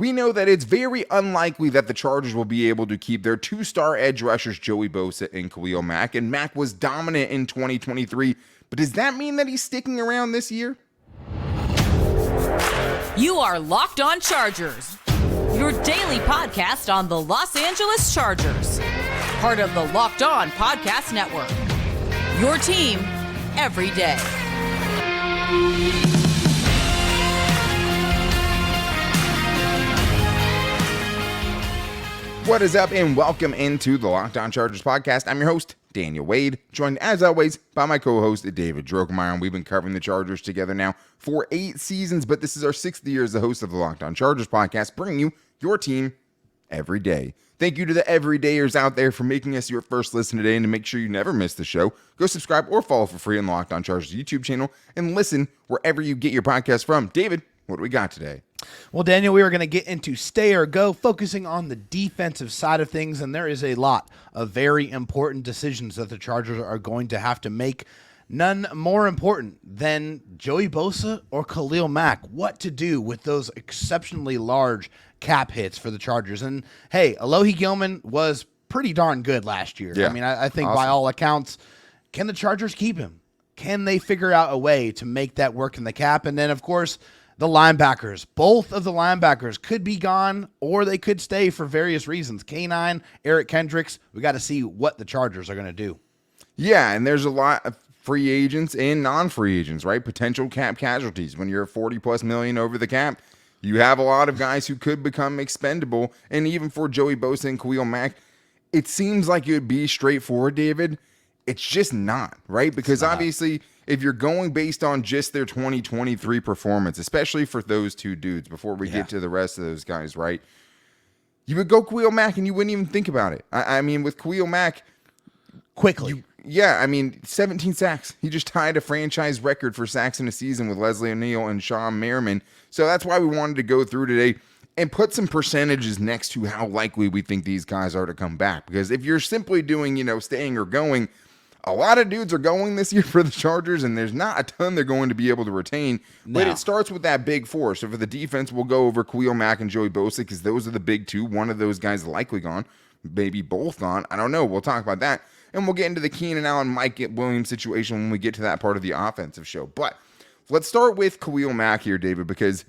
We know that it's very unlikely that the Chargers will be able to keep their two-star edge rushers Joey Bosa and Khalil Mack, and Mack was dominant in 2023, but does that mean that he's sticking around this year? You are Locked On Chargers, your daily podcast on the Los Angeles Chargers, part of the Locked On Podcast Network, your team every day. What is up, and welcome into the Locked On Chargers podcast. I'm your host, Daniel Wade, joined as always by my co-host, David Drogemeyer. We've been covering the Chargers together now for 8 seasons, but this is our 6th year as the host of the Locked On Chargers podcast, bringing you your team every day. Thank you to the everydayers out there for making us your first listen today, and to make sure you never miss the show, go subscribe or follow for free on the Locked On Chargers YouTube channel, and listen wherever you get your podcast from. David, what do we got today? Well, Daniel, we are going to get into stay or go, focusing on the defensive side of things, and there is a lot of very important decisions that the Chargers are going to have to make. None more important than Joey Bosa or Khalil Mack. What to do with those exceptionally large cap hits for the Chargers. And hey, Alohi Gilman was pretty darn good last year. Yeah. I mean, I think Awesome. by all accounts, can the Chargers keep him? Can they figure out a way to make that work in the cap? And then, of course, the linebackers. Both of the linebackers could be gone or they could stay for various reasons. K9, Eric Kendricks, we got to see what the Chargers are going to do. Yeah, and there's a lot of free agents and non-free agents, right? Potential cap casualties. When you're $40+ million over the cap, you have a lot of guys who could become expendable. And even for Joey Bosa and Khalil Mack, it seems like it would be straightforward, David. It's just not, right? Because obviously, if you're going based on just their 2023 performance, especially for those two dudes, before we get to the rest of those guys, right? You would go Khalil Mack and you wouldn't even think about it. I mean, with Khalil Mack, Quickly. 17 sacks. He just tied a franchise record for sacks in a season with Leslie O'Neal and Sean Merriman. So that's why we wanted to go through today and put some percentages next to how likely we think these guys are to come back. Because if you're simply doing, staying or going, a lot of dudes are going this year for the Chargers, and there's not a ton they're going to be able to retain. But it starts with that big four. So for the defense, we'll go over Khalil Mack and Joey Bosa, because those are the big two. One of those guys likely gone, maybe both gone. I don't know. We'll talk about that. And we'll get into the Keenan Allen, Mike Williams situation when we get to that part of the offensive show. But let's start with Khalil Mack here, David, because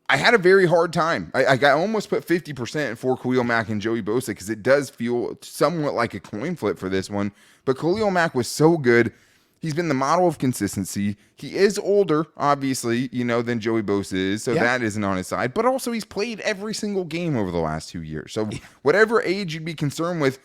I had a very hard time. I almost put 50% for Khalil Mack and Joey Bosa, because it does feel somewhat like a coin flip for this one. But Khalil Mack was so good. He's been the model of consistency. He is older, obviously, than Joey Bosa is, so that isn't on his side. But also, he's played every single game over the last 2 years. So whatever age you'd be concerned with,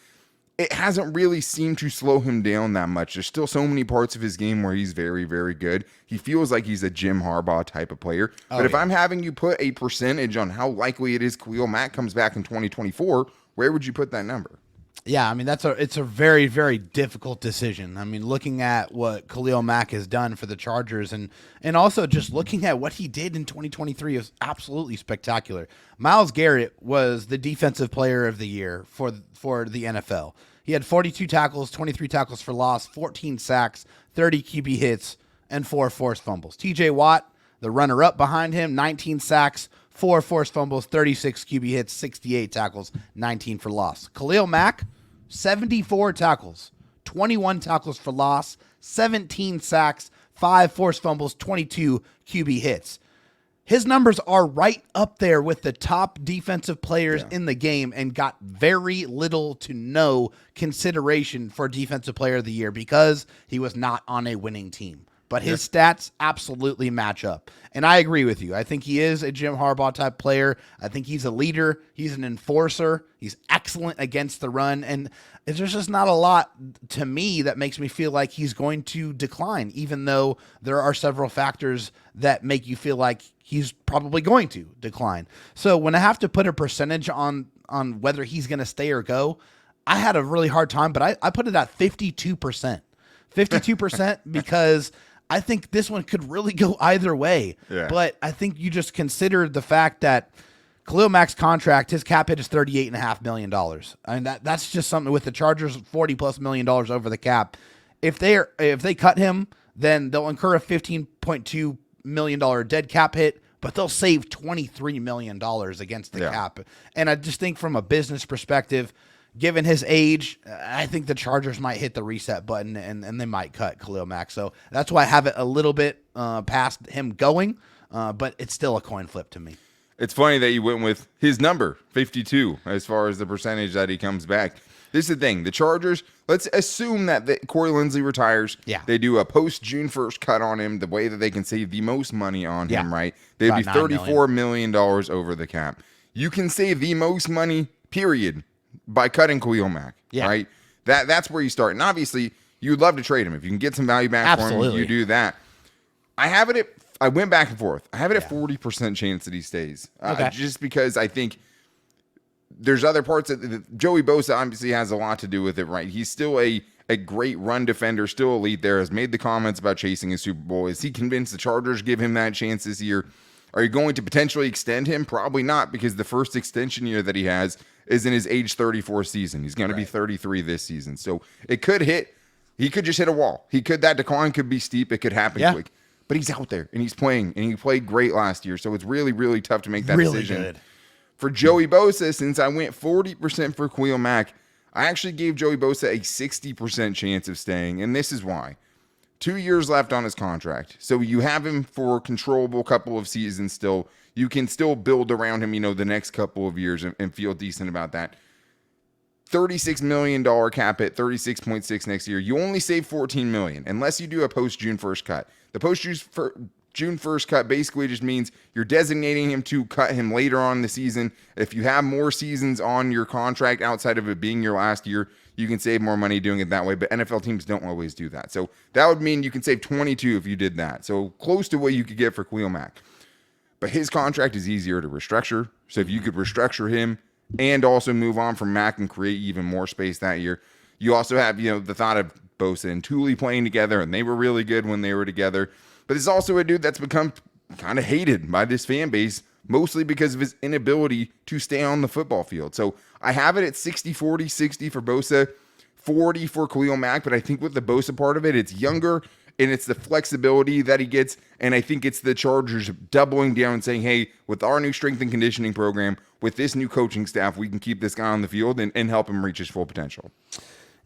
it hasn't really seemed to slow him down that much. There's still so many parts of his game where he's very, very good. He feels like he's a Jim Harbaugh type of player. But if I'm having you put a percentage on how likely it is Khalil Mack comes back in 2024, where would you put that number? Yeah, I mean, it's a very, very difficult decision. I mean, looking at what Khalil Mack has done for the Chargers and also just looking at what he did in 2023 is absolutely spectacular. Myles Garrett was the defensive player of the year for the NFL. He had 42 tackles, 23 tackles for loss, 14 sacks, 30 QB hits, and 4 forced fumbles. TJ Watt, the runner-up behind him, 19 sacks, 4 forced fumbles, 36 QB hits, 68 tackles, 19 for loss. Khalil Mack, 74 tackles, 21 tackles for loss, 17 sacks, 5 forced fumbles, 22 QB hits. His numbers are right up there with the top defensive players in the game, and got very little to no consideration for Defensive Player of the Year because he was not on a winning team. But his stats absolutely match up. And I agree with you. I think he is a Jim Harbaugh type player. I think he's a leader. He's an enforcer. He's excellent against the run. And there's just not a lot to me that makes me feel like he's going to decline, even though there are several factors that make you feel like he's probably going to decline. So when I have to put a percentage on whether he's going to stay or go, I had a really hard time, but I put it at 52%. 52% because I think this one could really go either way. Yeah. But I think you just consider the fact that Khalil Mack's contract, his cap hit is $38.5 million. I mean, that's just something with the Chargers, $40+ million over the cap. If they cut him, then they'll incur a $15.2 million dead cap hit, but they'll save $23 million against the cap. And I just think from a business perspective, given his age, I think the Chargers might hit the reset button and they might cut Khalil Mack. So that's why I have it a little bit past him going, but it's still a coin flip to me. It's funny that you went with his number, 52, as far as the percentage that he comes back. This is the thing. The Chargers, let's assume that Corey Linsley retires. Yeah. They do a post-June 1st cut on him, the way that they can save the most money on him, right? They'd About be $34 million over the cap. You can save the most money, period, by cutting Khalil Mack, right? That's where you start. And obviously, you'd love to trade him. If you can get some value back for him, you do that. I went back and forth. I have it at 40% chance that he stays. Just because I think there's other parts that Joey Bosa obviously has a lot to do with it, right? He's still a great run defender, still elite there, has made the comments about chasing a Super Bowl. Is he convinced the Chargers give him that chance this year? Are you going to potentially extend him? Probably not, because the first extension year that he has is in his age 34 season. He's going to be 33 this season. So it could hit. He could just hit a wall. That decline could be steep. It could happen quick. But he's out there, and he's playing, and he played great last year. So it's really, really tough to make that decision. Good. For Joey Bosa, since I went 40% for Khalil Mack, I actually gave Joey Bosa a 60% chance of staying, and this is why. 2 years left on his contract. So you have him for a controllable couple of seasons still. You can still build around him, the next couple of years and feel decent about that. $36 million cap hit, 36.6 next year. You only save $14 million unless you do a post-June 1st cut. The post-June 1st cut basically just means you're designating him to cut him later on in the season. If you have more seasons on your contract outside of it being your last year, you can save more money doing it that way. But NFL teams don't always do that. So that would mean you can save 22 if you did that. So close to what you could get for Khalil Mack. But his contract is easier to restructure. So if you could restructure him and also move on from Mack and create even more space that year, you also have, the thought of Bosa and Thule playing together, and they were really good when they were together. But it's also a dude that's become kind of hated by this fan base, mostly because of his inability to stay on the football field. So I have it at 60-40, 60 for Bosa, 40 for Khalil Mack. But I think with the Bosa part of it, it's younger, and it's the flexibility that he gets. And I think it's the Chargers doubling down and saying, hey, with our new strength and conditioning program, with this new coaching staff, we can keep this guy on the field and help him reach his full potential.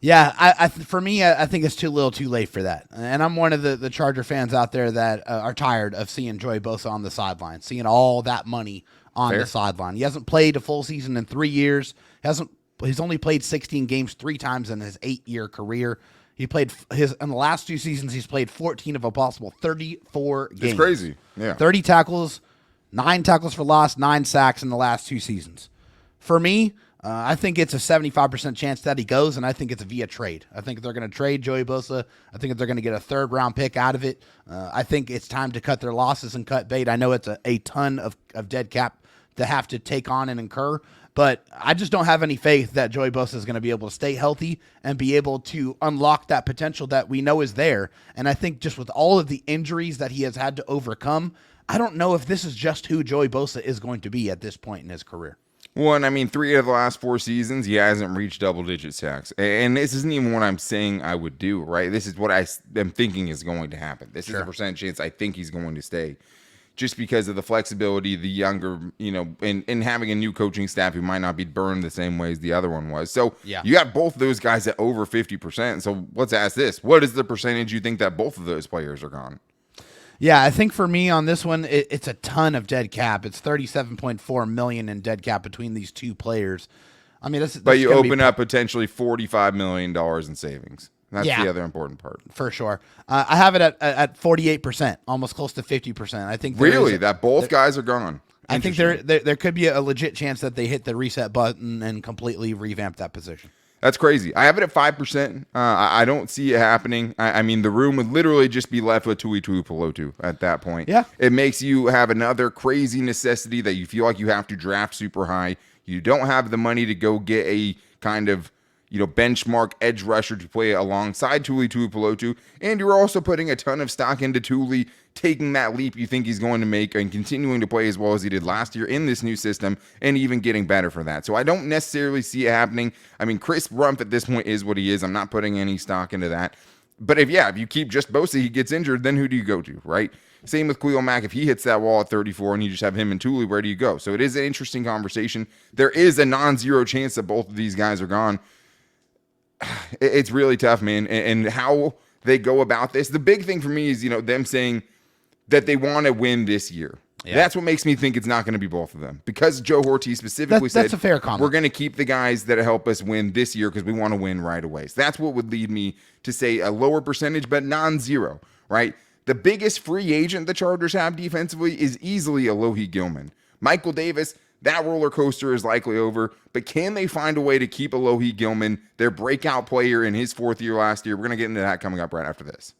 Yeah, for me, I think it's too little too late for that. And I'm one of the Charger fans out there that are tired of seeing Joey Bosa on the sideline, seeing all that money on the sideline. He hasn't played a full season in 3 years. He's only played 16 games 3 times in his 8-year career. He played in the last 2 seasons. He's played 14 of a possible 34 games. It's crazy. Yeah, 30 tackles, 9 tackles for loss, 9 sacks in the last 2 seasons. For me, I think it's a 75% chance that he goes, and I think it's via trade. I think they're going to trade Joey Bosa. I think they're going to get a 3rd-round pick out of it. I think it's time to cut their losses and cut bait. I know it's a ton of dead cap to have to take on and incur, but I just don't have any faith that Joey Bosa is going to be able to stay healthy and be able to unlock that potential that we know is there. And I think just with all of the injuries that he has had to overcome, I don't know if this is just who Joey Bosa is going to be at this point in his career. Well, and I mean, 3 of the last 4 seasons, he hasn't reached double-digit sacks. And this isn't even what I'm saying I would do, right? This is what I am thinking is going to happen. This is the percentage chance I think he's going to stay. Just because of the flexibility, the younger, and having a new coaching staff who might not be burned the same way as the other one was. So you got both those guys at over 50%. So let's ask this. What is the percentage you think that both of those players are gone? Yeah, I think for me on this one, it's a ton of dead cap. It's $37.4 million in dead cap between these 2 players. I mean, but you open up potentially $45 million in savings. That's the other important part. For sure. I have it at 48%, almost close to 50%. I think that both guys are gone. I think there could be a legit chance that they hit the reset button and completely revamp that position. That's crazy. I have it at 5%. I don't see it happening. I mean, the room would literally just be left with Tui Tuipulotu at that point. Yeah. It makes you have another crazy necessity that you feel like you have to draft super high. You don't have the money to go get a kind of, benchmark edge rusher to play alongside Tuli Tuipulotu. And you're also putting a ton of stock into Tuli taking that leap you think he's going to make and continuing to play as well as he did last year in this new system and even getting better for that. So I don't necessarily see it happening. I mean, Chris Rumph at this point is what he is. I'm not putting any stock into that. But if you keep just Bosa, he gets injured, then who do you go to, right? Same with Khalil Mack. If he hits that wall at 34 and you just have him and Thule, where do you go? So it is an interesting conversation. There is a non-zero chance that both of these guys are gone. It's really tough, man. And how they go about this. The big thing for me is, them saying that they want to win this year. Yeah. That's what makes me think it's not going to be both of them. Because Joe Horty specifically said, that's a fair comment. We're going to keep the guys that help us win this year because we want to win right away. So that's what would lead me to say a lower percentage, but non-zero, right? The biggest free agent the Chargers have defensively is easily Alohi Gilman. Michael Davis, that roller coaster is likely over, but can they find a way to keep Alohi Gilman, their breakout player in his 4th year last year? We're going to get into that coming up right after this.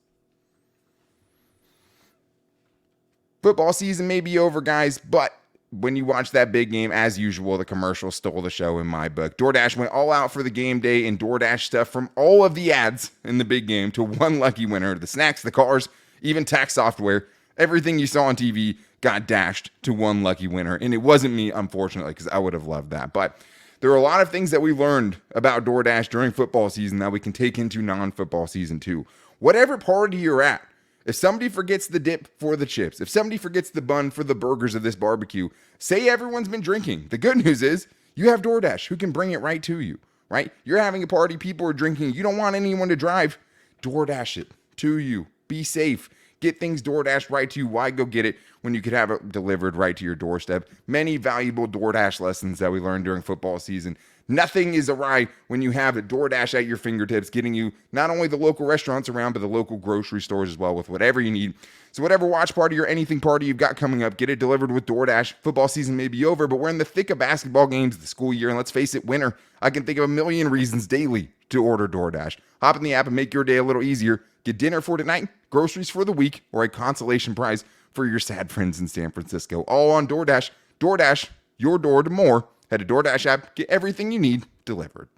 Football season may be over, guys, but when you watch that big game, as usual, the commercial stole the show in my book. DoorDash went all out for the game day and DoorDash stuff from all of the ads in the big game to one lucky winner. The snacks, the cars, even tax software, everything you saw on TV got dashed to one lucky winner. And it wasn't me, unfortunately, because I would have loved that. But there are a lot of things that we learned about DoorDash during football season that we can take into non-football season too. Whatever party you're at, if somebody forgets the dip for the chips, if somebody forgets the bun for the burgers of this barbecue, say everyone's been drinking. The good news is you have DoorDash who can bring it right to you, right? You're having a party, people are drinking. You don't want anyone to drive. DoorDash it to you. Be safe. Get things DoorDash right to you. Why go get it when you could have it delivered right to your doorstep? Many valuable DoorDash lessons that we learned during football season. Nothing is awry when you have a DoorDash at your fingertips, getting you not only the local restaurants around, but the local grocery stores as well with whatever you need. So whatever watch party or anything party you've got coming up, get it delivered with DoorDash. Football season may be over, but we're in the thick of basketball games, the school year, and let's face it, winter. I can think of a million reasons daily to order DoorDash. Hop in the app and make your day a little easier. Get dinner for tonight, groceries for the week, or a consolation prize for your sad friends in San Francisco. All on DoorDash. DoorDash, your door to more. Head to DoorDash app, get everything you need delivered.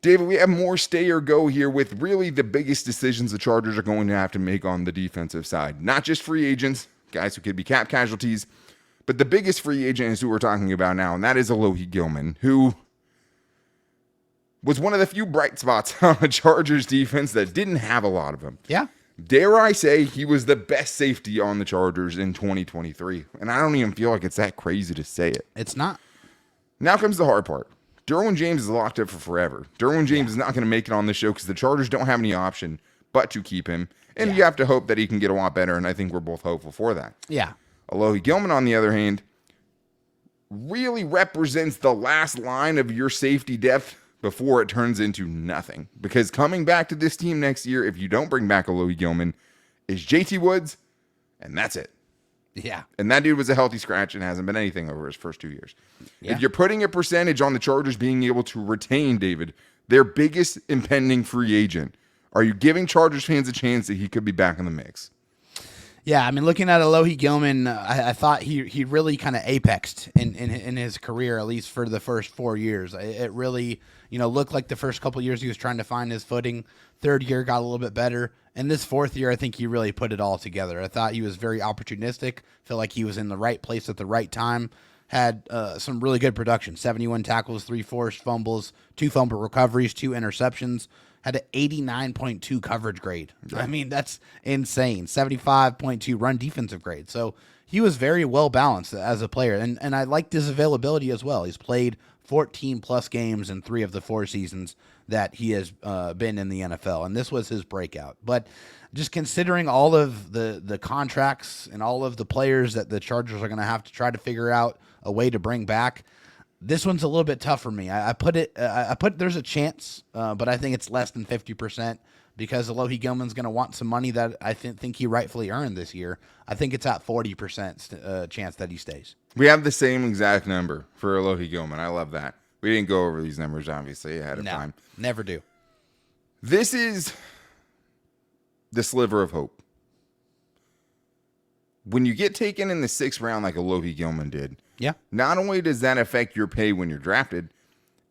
David, we have more stay or go here with really the biggest decisions the Chargers are going to have to make on the defensive side. Not just free agents, guys who could be cap casualties, but the biggest free agent is who we're talking about now, and that is Alohi Gilman, who was one of the few bright spots on the Chargers defense that didn't have a lot of them. Yeah. Dare I say he was the best safety on the Chargers in 2023. And I don't even feel like it's that crazy to say it. It's not. Now comes the hard part. Derwin James is locked up for forever. Derwin James is not going to make it on this show because the Chargers don't have any option but to keep him. And you have to hope that he can get a lot better, and I think we're both hopeful for that. Yeah. Alohi Gilman, on the other hand, really represents the last line of your safety depth before it turns into nothing. Because coming back to this team next year, if you don't bring back Alohi Gilman, is JT Woods, and that's it. Yeah. And that dude was a healthy scratch and hasn't been anything over his first 2 years. Yeah. If you're putting a percentage on the Chargers being able to retain, David, their biggest impending free agent, are you giving Chargers fans a chance that he could be back in the mix? Yeah, I mean, looking at Alohi Gilman, I thought he really kind of apexed in his career, at least for the first 4 years. It really, looked like the first couple of years he was trying to find his footing. Third year got a little bit better. And this 4th year, I think he really put it all together. I thought he was very opportunistic. Felt like he was in the right place at the right time. Had some really good production. 71 tackles, 3 forced fumbles, 2 fumble recoveries, 2 interceptions. Had an 89.2 coverage grade. I mean, that's insane. 75.2 run defensive grade. So he was very well balanced as a player. And I liked his availability as well. He's played 14-plus games in 3 of the 4 seasons that he has been in the NFL. And this was his breakout. But just considering all of the contracts and all of the players that the Chargers are going to have to try to figure out a way to bring back, this one's a little bit tough for me. I put there's a chance, but I think it's less than 50% because Alohi Gilman's going to want some money that I think he rightfully earned this year. I think it's at 40% chance that he stays. We have the same exact number for Alohi Gilman. I love that. We didn't go over these numbers, obviously, ahead of time. Never do. This is the sliver of hope. When you get taken in the 6th round like Alohi Gilman did, not only does that affect your pay when you're drafted,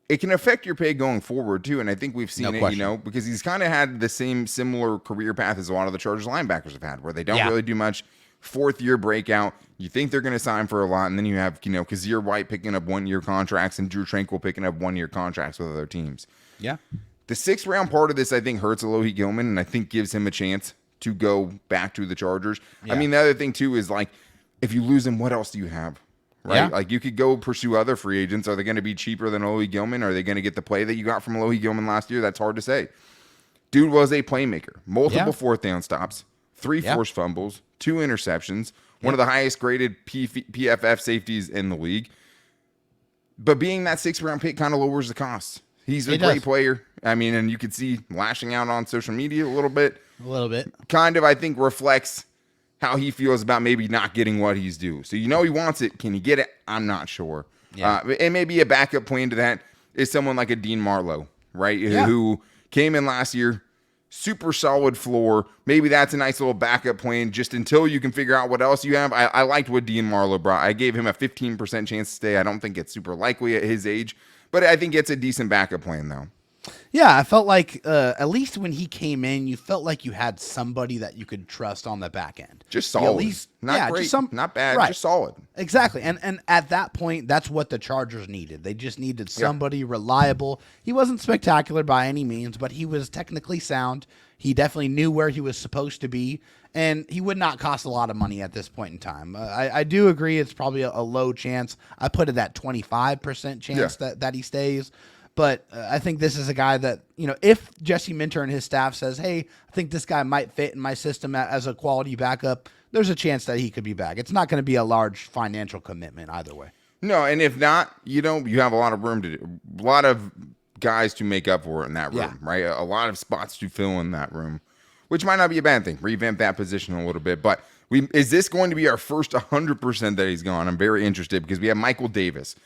it can affect your pay going forward too. And I think we've seen it, because he's kind of had the similar career path as a lot of the Chargers linebackers have had, where they don't really do much. 4th year breakout. You think they're going to sign for a lot, and then you have, Kazir White picking up 1-year contracts and Drew Tranquil picking up 1-year contracts with other teams. Yeah. The 6th round part of this, I think, hurts Alohi Gilman, and I think gives him a chance to go back to the Chargers. Yeah. I mean, the other thing, too, is like, if you lose him, what else do you have? Right? Yeah. Like, you could go pursue other free agents. Are they going to be cheaper than Alohi Gilman? Are they going to get the play that you got from Alohi Gilman last year? That's hard to say. Dude was a playmaker. Multiple 4th down stops, 3 forced fumbles, 2 interceptions, one of the highest graded PFF safeties in the league. But being that 6th round pick kind of lowers the cost. He's a great player. I mean, and you could see lashing out on social media a little bit. Kind of, I think, reflects how he feels about maybe not getting what he's due. So he wants it. Can he get it? I'm not sure. Yeah. And maybe a backup plan to that is someone like a Dean Marlowe, right? Yeah. Who came in last year, super solid floor. Maybe that's a nice little backup plan just until you can figure out what else you have. I liked what Dean Marlowe brought. I gave him a 15% chance to stay. I don't think it's super likely at his age, but I think it's a decent backup plan, though. Yeah, I felt like at least when he came in, you felt like you had somebody that you could trust on the back end. Just solid. At least, not great, not bad, just solid. Exactly. And at that point, that's what the Chargers needed. They just needed somebody reliable. He wasn't spectacular by any means, but he was technically sound. He definitely knew where he was supposed to be, and he would not cost a lot of money at this point in time. I do agree it's probably a low chance. I put it at 25% chance that he stays. But I think this is a guy that, if Jesse Minter and his staff says, hey, I think this guy might fit in my system as a quality backup, there's a chance that he could be back. It's not going to be a large financial commitment either way. No, and if not, you have a lot of room to do, a lot of guys to make up for it in that room, right? A lot of spots to fill in that room, which might not be a bad thing. Revamp that position a little bit. But is this going to be our first 100% that he's gone? I'm very interested because we have Michael Davis.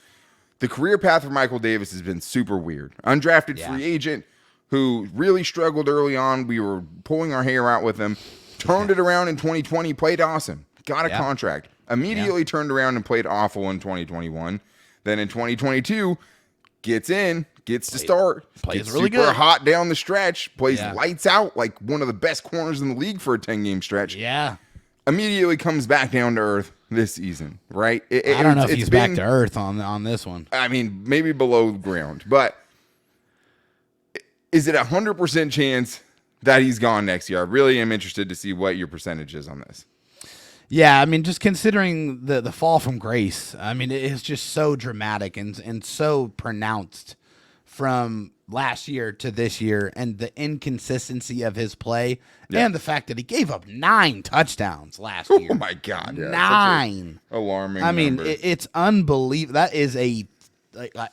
The career path for Michael Davis has been super weird. Undrafted free agent who really struggled early on. We were pulling our hair out with him. Turned it around in 2020, played awesome. Got a contract. Immediately turned around and played awful in 2021. Then in 2022, gets to start. Plays gets really super good. hot down the stretch. Plays lights out like one of the best corners in the league for a 10-game stretch. Yeah. Immediately comes back down to earth this season, right? I don't know if he's back to earth on this one. I mean, maybe below ground, but is it 100% chance that he's gone next year? I really am interested to see what your percentage is on this. Yeah, I mean, just considering the fall from grace, I mean, it is just so dramatic and so pronounced from last year to this year, and the inconsistency of his play and the fact that he gave up 9 touchdowns last year. Oh my God. 9. Alarming. I mean, number. It's unbelievable. That is a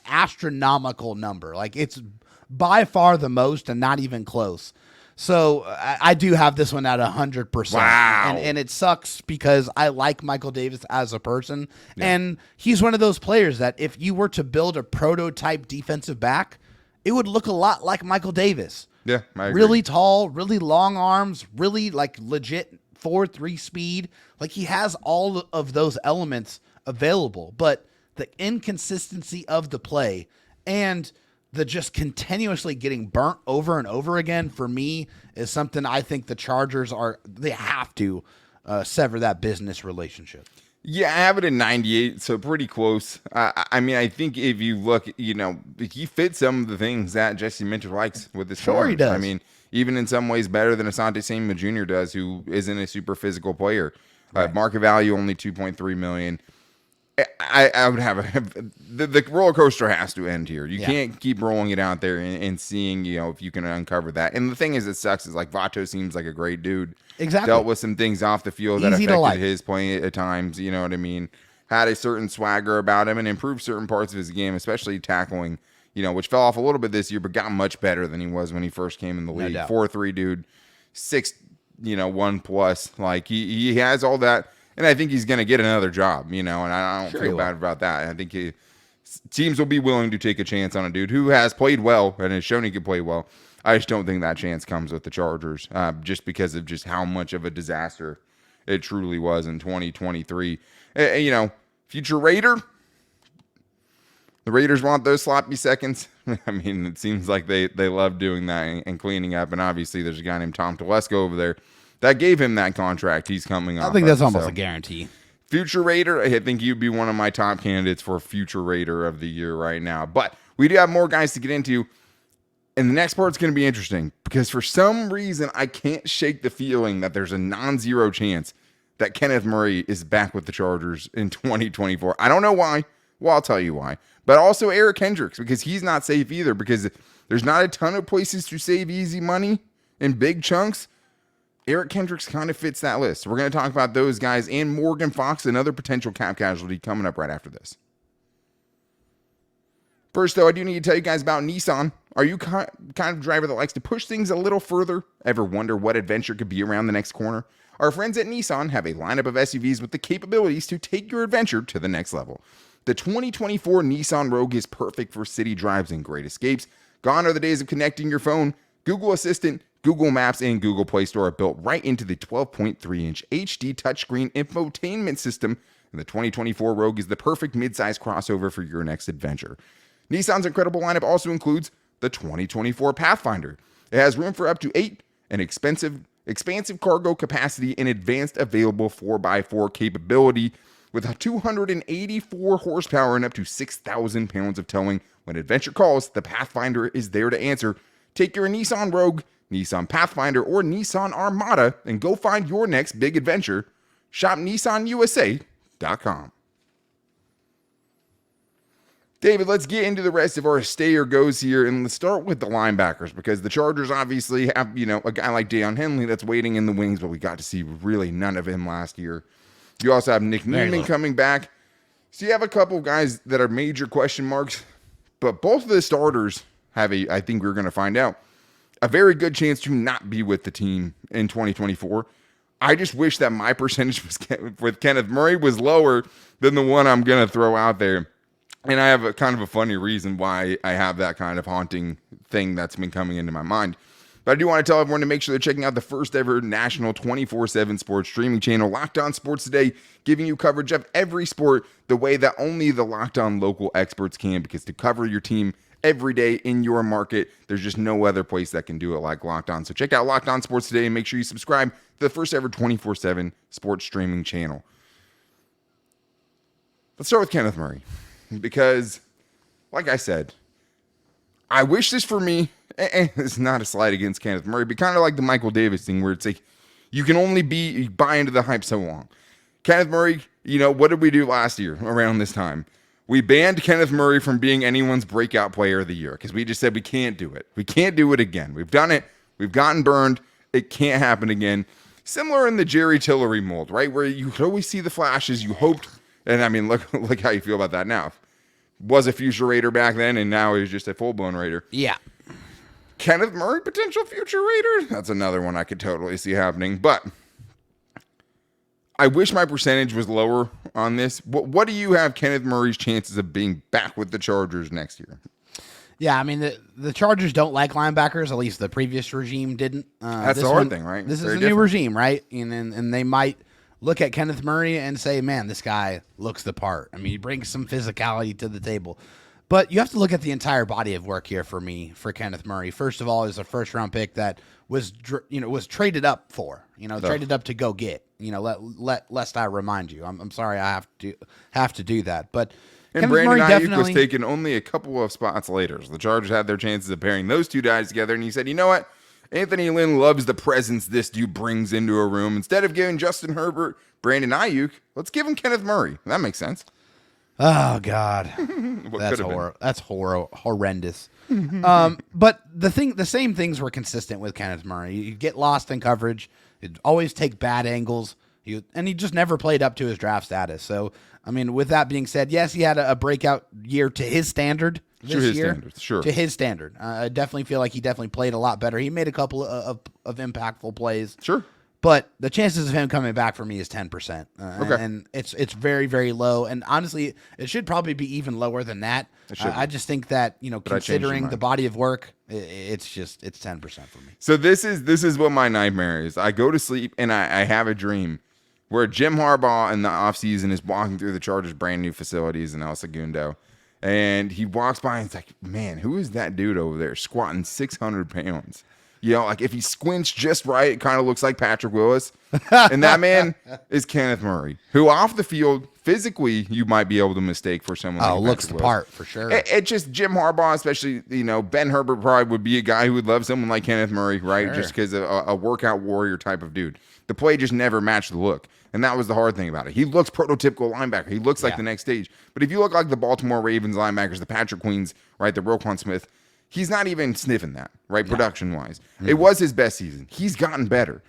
astronomical number. Like, it's by far the most and not even close. So I do have this one at 100%. Wow. And it sucks because I like Michael Davis as a person. Yeah. And he's one of those players that if you were to build a prototype defensive back, it would look a lot like Michael Davis. Yeah, I agree. Really tall, really long arms, really like legit 4.3 speed. Like, he has all of those elements available, but the inconsistency of the play and the just continuously getting burnt over and over again, for me, is something I think the Chargers they have to sever that business relationship. Yeah, I have it at 98, so pretty close. I mean, I think if you look, he fits some of the things that Jesse Minter likes with this Sure, he does. I mean, even in some ways better than Asante Samuel Jr. does, who isn't a super physical player. Right. Market value only $2.3 million. I would have the roller coaster has to end here. You can't keep rolling it out there and seeing, if you can uncover that. And the thing is, it sucks is like Vato seems like a great dude. Exactly. Dealt with some things off the field that Easy affected his play at times. You know what I mean? Had a certain swagger about him and improved certain parts of his game, especially tackling, which fell off a little bit this year, but got much better than he was when he first came in the league. 4'3" dude, 6'1+. Like he has all that. And I think he's going to get another job, and I don't feel bad about that. I think teams will be willing to take a chance on a dude who has played well and has shown he can play well. I just don't think that chance comes with the Chargers, just because of just how much of a disaster it truly was in 2023. Future Raider, the Raiders want those sloppy seconds. I mean, it seems like they love doing that and cleaning up. And obviously, there's a guy named Tom Telesco over there that gave him that contract he's coming off. I think that's almost a guarantee. Future Raider, I think you'd be one of my top candidates for Future Raider of the Year right now. But we do have more guys to get into. And the next part's going to be interesting because for some reason, I can't shake the feeling that there's a non-zero chance that Kenneth Murray is back with the Chargers in 2024. I don't know why. Well, I'll tell you why. But also Eric Kendricks, because he's not safe either, because there's not a ton of places to save easy money in big chunks. Eric Kendricks kind of fits that list. We're going to talk about those guys and Morgan Fox, another potential cap casualty, coming up right after this. First, though, I do need to tell you guys about Nissan. Are you kind of driver that likes to push things a little further? Ever wonder what adventure could be around the next corner? Our friends at Nissan have a lineup of SUVs with the capabilities to take your adventure to the next level. The 2024 Nissan Rogue is perfect for city drives and great escapes. Gone are the days of connecting your phone. Google Assistant, Google Maps, and Google Play Store are built right into the 12.3-inch HD touchscreen infotainment system, and the 2024 Rogue is the perfect midsize crossover for your next adventure. Nissan's incredible lineup also includes the 2024 Pathfinder. It has room for up to 8 and expansive cargo capacity and advanced available 4x4 capability with 284 horsepower and up to 6,000 pounds of towing. When adventure calls, the Pathfinder is there to answer. Take your Nissan Rogue, Nissan Pathfinder, or Nissan Armada and go find your next big adventure. Shop NissanUSA.com. David, let's get into the rest of our stay or goes here, and let's start with the linebackers because the Chargers obviously have, a guy like Deion Henley that's waiting in the wings, but we got to see really none of him last year. You also have Nick Neiman coming back. So you have a couple of guys that are major question marks, but both of the starters have I think we're going to find out, a very good chance to not be with the team in 2024. I just wish that my percentage with Kenneth Murray was lower than the one I'm going to throw out there. And I have a kind of a funny reason why I have that kind of haunting thing that's been coming into my mind. But I do want to tell everyone to make sure they're checking out the first ever national 24/7 sports streaming channel, Locked On Sports Today, giving you coverage of every sport the way that only the Locked On local experts can, because to cover your team every day in your market, there's just no other place that can do it like Locked On. So check out Locked On Sports Today and make sure you subscribe to the first ever 24/7 sports streaming channel. Let's start with Kenneth Murray. Because, like I said, I wish this for me, and it's not a slight against Kenneth Murray, but kind of like the Michael Davis thing where it's like, you can only buy into the hype so long. Kenneth Murray, what did we do last year around this time? We banned Kenneth Murray from being anyone's breakout player of the year because we just said we can't do it. We can't do it again. We've done it. We've gotten burned. It can't happen again. Similar in the Jerry Tillery mold, right? Where you could always see the flashes. You hoped, and I mean, look how you feel about that now. Was a future Raider back then, and now he's just a full-blown Raider. Yeah. Kenneth Murray, potential future Raider? That's another one I could totally see happening. But I wish my percentage was lower on this. What do you have Kenneth Murray's chances of being back with the Chargers next year? Yeah, I mean, the Chargers don't like linebackers. At least the previous regime didn't. That's the hard thing, right? This is a new regime, right? And they might look at Kenneth Murray and say, man, this guy looks the part. I mean, he brings some physicality to the table. But you have to look at the entire body of work here for Kenneth Murray. First of all, is a first-round pick that was traded up for, traded up to go get. Lest I remind you. I'm sorry I have to do that. But and Brandon Ayuk was taken only a couple of spots later. So the Chargers had their chances of pairing those two guys together, and he said, you know what? Anthony Lynn loves the presence this dude brings into a room. Instead of giving Justin Herbert, Brandon Ayuk, let's give him Kenneth Murray. That makes sense. Oh, God. That's horrendous. But the same things were consistent with Kenneth Murray. You get lost in coverage. You'd always take bad angles. And he just never played up to his draft status. So, I mean, with that being said, yes, he had a breakout year to his standard. To his standard. I definitely feel like he definitely played a lot better. He made a couple of impactful plays. Sure. But the chances of him coming back for me is 10%. Okay. And it's very, very low. And honestly, it should probably be even lower than that. I just think that, considering the body of work, it's 10% for me. So this is what my nightmare is. I go to sleep and I have a dream where Jim Harbaugh in the offseason is walking through the Chargers' brand new facilities in El Segundo. And he walks by and it's like, man, who is that dude over there squatting 600 pounds? You know, like if he squints just right, it kind of looks like Patrick Willis. And that man is Kenneth Murray, who off the field, physically, you might be able to mistake for someone like looks Patrick the Willis. part for sure. It just Jim Harbaugh, especially, you know, Ben Herbert probably would be a guy who would love someone like Kenneth Murray, right? Sure. Just because a workout warrior type of dude. The play just never matched the look. And that was the hard thing about it. He looks prototypical linebacker. He looks like the next stage. But if you look like the Baltimore Ravens linebackers, the Patrick Queens, right, the Roquan Smith, he's not even sniffing that, right, production-wise. It was his best season. He's gotten better.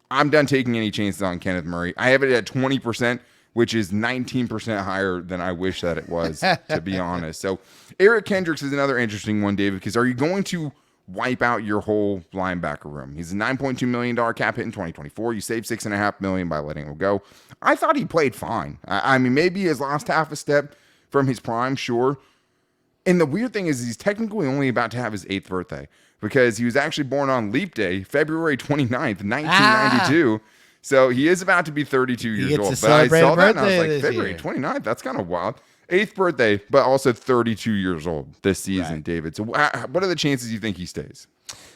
I'm done taking any chances on Kenneth Murray. I have it at 20%, which is 19% higher than I wish that it was, to be honest. So Eric Kendricks is another interesting one, David, because are you going to wipe out your whole linebacker room? He's a $9.2 million cap hit in 2024. You saved $6.5 million by letting him go. I thought he played fine. I mean, maybe he has lost half a step from his prime, sure. And the weird thing is he's technically only about to have his 8th birthday because he was actually born on Leap Day, February 29th, 1992. So he is about to be 32 years old. But I saw that and I was like, February 29th? That's kind of wild. 8th birthday, but also 32 years old this season, David. So what are the chances you think he stays?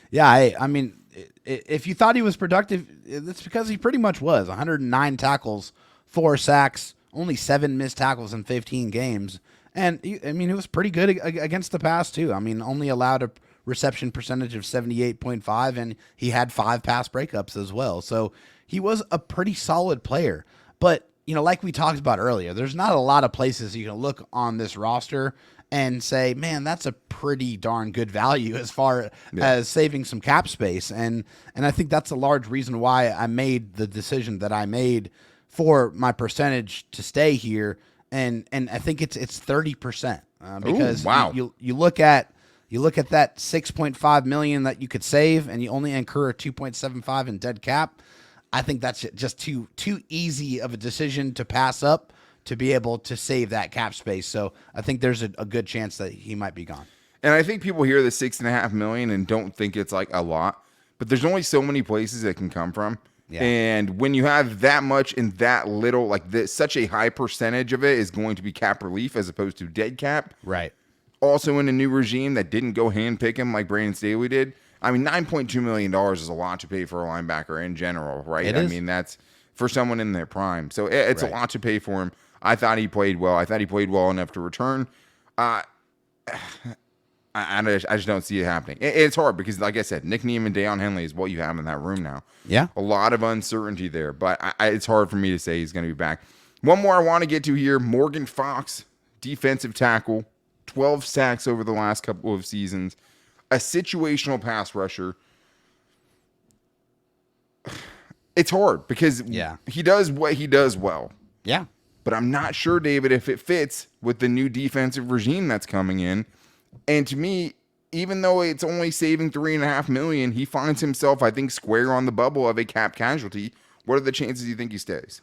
Yeah, I mean, if you thought he was productive, it's because he pretty much was. 109 tackles, 4 sacks, only 7 missed tackles in 15 games. And, I mean, it was pretty good against the pass, too. I mean, only allowed a reception percentage of 78.5, and he had 5 pass breakups as well. So he was a pretty solid player. But, you know, like we talked about earlier, there's not a lot of places you can look on this roster and say, man, that's a pretty darn good value as far as saving some cap space. And I think that's a large reason why I made the decision that I made for my percentage to stay here. And I think it's 30% because you look at that $6.5 million that you could save and you only incur a 2.75 in dead cap. I think that's just too easy of a decision to pass up to be able to save that cap space. So I think there's a good chance that he might be gone. And I think people hear the $6.5 million and don't think it's like a lot, but there's only so many places it can come from. Yeah. And when you have that much and that little, like this, such a high percentage of it is going to be cap relief as opposed to dead cap. Right. Also in a new regime that didn't go handpick him like Brandon Staley did. I mean, $9.2 million is a lot to pay for a linebacker in general, right? I mean, that's for someone in their prime. So it's a lot to pay for him. I thought he played well. I thought he played well enough to return. I just don't see it happening. It's hard because, like I said, Nick Neem and Deion Henley is what you have in that room now. Yeah. A lot of uncertainty there, but it's hard for me to say he's going to be back. One more I want to get to here, Morgan Fox, defensive tackle, 12 sacks over the last couple of seasons, a situational pass rusher. It's hard because he does what he does well. Yeah. But I'm not sure, David, if it fits with the new defensive regime that's coming in. And to me, even though it's only saving $3.5 million, he finds himself, I think, square on the bubble of a cap casualty. What are the chances you think he stays?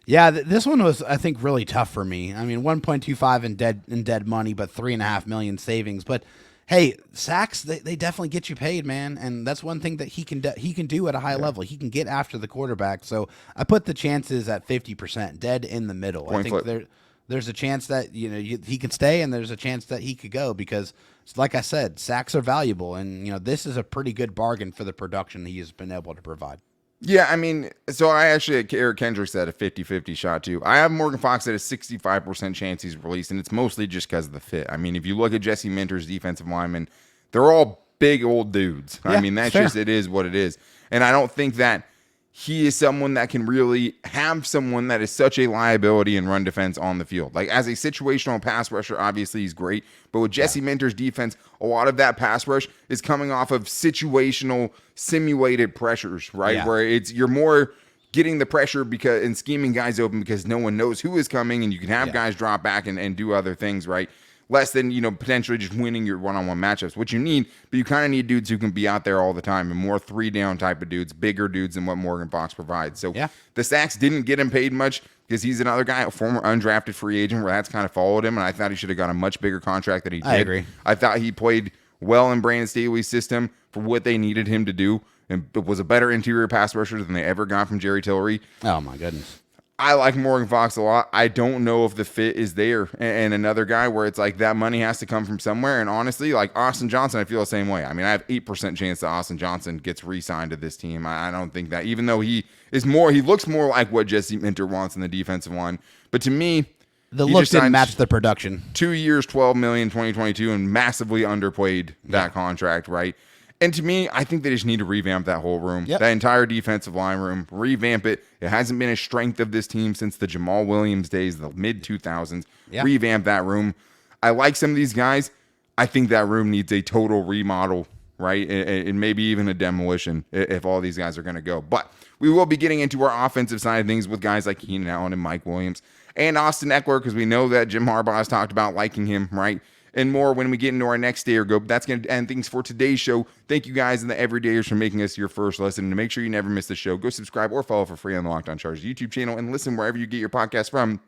Yeah, this one was, I think, really tough for me. I mean, 1.25 in dead money, but $3.5 million savings. But hey, sacks, they definitely get you paid, man. And that's one thing that he can do at a high level. He can get after the quarterback. So I put the chances at 50%, dead in the middle. I think there's a chance that he can stay, and there's a chance that he could go because, like I said, sacks are valuable, and this is a pretty good bargain for the production he has been able to provide. Yeah, I mean, so I actually had Eric Kendricks at a 50-50 shot too. I have Morgan Fox at a 65% chance he's released, and it's mostly just because of the fit. I mean, if you look at Jesse Minter's defensive linemen, they're all big old dudes. Yeah, I mean, that's just, it is what it is. And I don't think that he is someone that can really have someone that is such a liability in run defense on the field. Like, as a situational pass rusher, obviously he's great. But with Jesse Minter's defense, a lot of that pass rush is coming off of situational, simulated pressures, right? Yeah. Where you're more getting the pressure and scheming guys open because no one knows who is coming, and you can have guys drop back and do other things, right? Less than, potentially just winning your one-on-one matchups, which you need, but you kind of need dudes who can be out there all the time and more 3-down type of dudes, bigger dudes than what Morgan Fox provides. So the sacks didn't get him paid much because he's another guy, a former undrafted free agent, where that's kind of followed him, and I thought he should have got a much bigger contract than he did. I agree. I thought he played well in Brandon Staley's system for what they needed him to do, and was a better interior pass rusher than they ever got from Jerry Tillery. Oh, my goodness. I like Morgan Fox a lot. I don't know if the fit is there. And another guy where it's like that money has to come from somewhere. And honestly, like Austin Johnson, I feel the same way. I mean, I have 8% chance that Austin Johnson gets re-signed to this team. I don't think that, even though he looks more like what Jesse Minter wants in the defensive line. But to me, the look didn't match the production. 2 years, $12 million, 2022, and massively underplayed that contract, right? And to me, I think they just need to revamp that whole room, that entire defensive line room, revamp it. It hasn't been a strength of this team since the Jamal Williams days, the mid-2000s. Revamp that room. I like some of these guys. I think that room needs a total remodel, right? And maybe even a demolition if all these guys are going to go. But we will be getting into our offensive side of things with guys like Keenan Allen and Mike Williams and Austin Eckler, because we know that Jim Harbaugh has talked about liking him, right? And more when we get into our next day or go. But that's going to end things for today's show. Thank you guys and the everydayers for making us your first listen. And to make sure you never miss the show, go subscribe or follow for free on the Locked On Chargers YouTube channel and listen wherever you get your podcast from.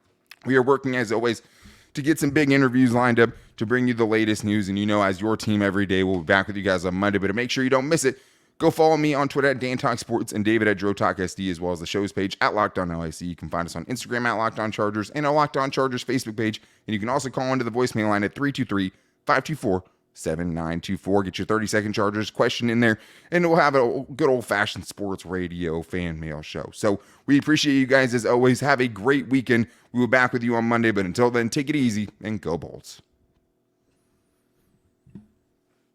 We are working, as always, to get some big interviews lined up to bring you the latest news. And as your team every day, we'll be back with you guys on Monday. But to make sure you don't miss it, go follow me on Twitter at DanTalkSports and David at DroTalkSD, as well as the show's page at Locked On LIC. You can find us on Instagram at Locked On Chargers and our Locked On Chargers Facebook page. And you can also call into the voicemail line at 323-524-7924. Get your 30-second Chargers question in there, and we'll have a good old-fashioned sports radio fan mail show. So we appreciate you guys as always. Have a great weekend. We will be back with you on Monday, but until then, take it easy and go Bolts.